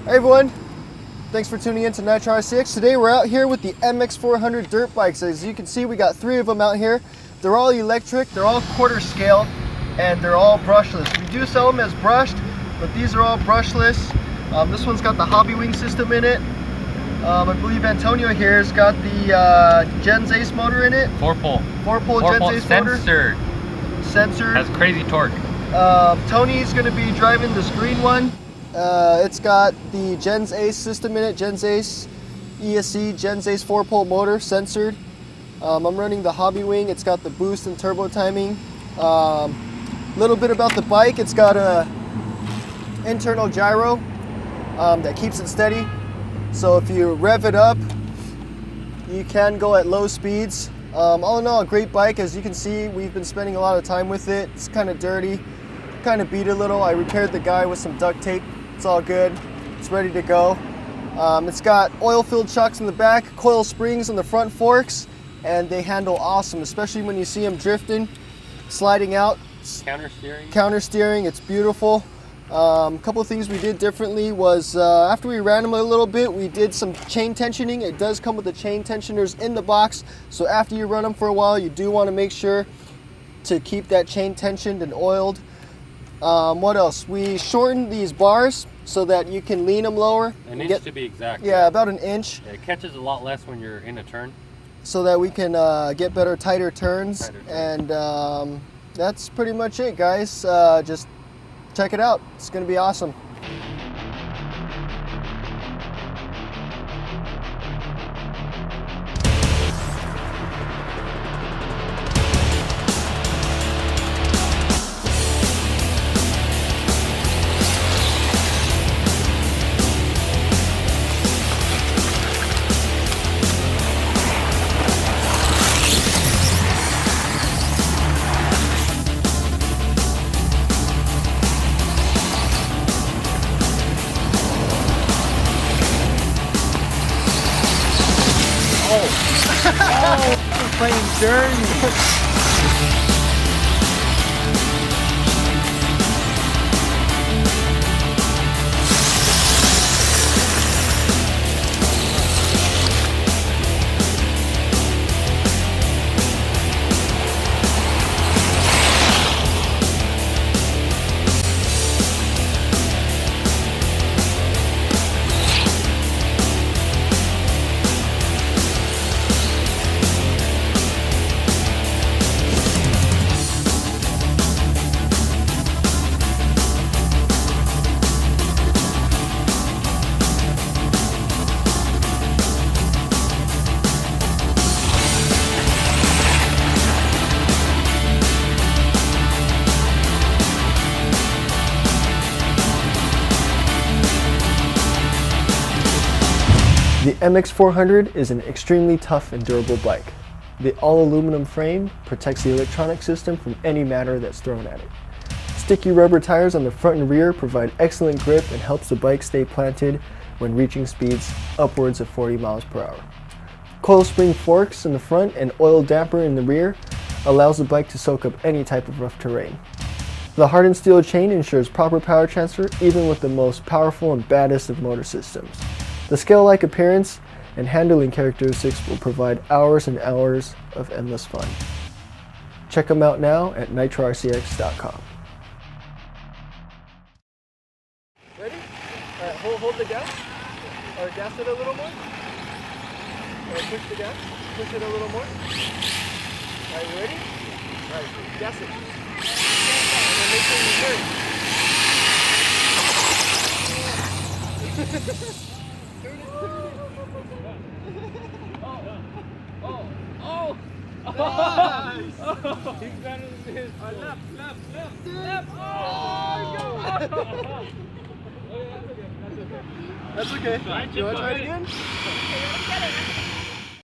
Hey everyone, thanks for tuning in to Nitro RCX. Today we're out here with the MX400 dirt bikes. As you can see, we got 3 of them out here. They're all electric, they're all quarter scale, and they're all brushless. We do sell them as brushed, but these are all brushless. This one's got the hobby wing system in it. I believe Antonio here has got the Gens Ace motor in it. 4-pole Gens Ace motor. Censored. Has crazy torque. Tony's going to be driving this green one. It's got the Gens Ace system in it, Gens Ace ESC, Gens Ace 4-pole motor, censored. I'm running the hobby wing. It's got the boost and turbo timing. Little bit about the bike. It's got a internal gyro that keeps it steady. So if you rev it up, you can go at low speeds. All in all, a great bike. As you can see, we've been spending a lot of time with it. It's kind of dirty, kind of beat a little. I repaired the guy with some duct tape. It's all good. It's ready to go. It's got oil-filled shocks in the back, coil springs on the front forks, and they handle awesome, especially when you see them drifting, sliding out. Counter steering, it's beautiful. A couple of things we did differently was after we ran them a little bit, we did some chain tensioning. It does come with the chain tensioners in the box, so after you run them for a while, you do want to make sure to keep that chain tensioned and oiled. What else? We shortened these bars so that you can lean them lower. An inch to be exact. Yeah, about an inch. Yeah, it catches a lot less when you're in a turn. So that we can get better, tighter turns. And that's pretty much it, guys. Just check it out. It's going to be awesome. Oh, playing dirty. The MX400 is an extremely tough and durable bike. The all-aluminum frame protects the electronic system from any matter that's thrown at it. Sticky rubber tires on the front and rear provide excellent grip and helps the bike stay planted when reaching speeds upwards of 40 miles per hour. Coil spring forks in the front and oil damper in the rear allows the bike to soak up any type of rough terrain. The hardened steel chain ensures proper power transfer even with the most powerful and baddest of motor systems. The scale-like appearance and handling characteristics will provide hours and hours of endless fun. Check them out now at nitrorcx.com. Ready? All right, hold the gas, or gas it a little more. All right, push the gas, push it a little more. All right, you ready? All right, gas it. And then make sure you turn. Nice! He's better than this. Left. Oh, that's okay. That's okay. You want to try it again? Okay, let me get it.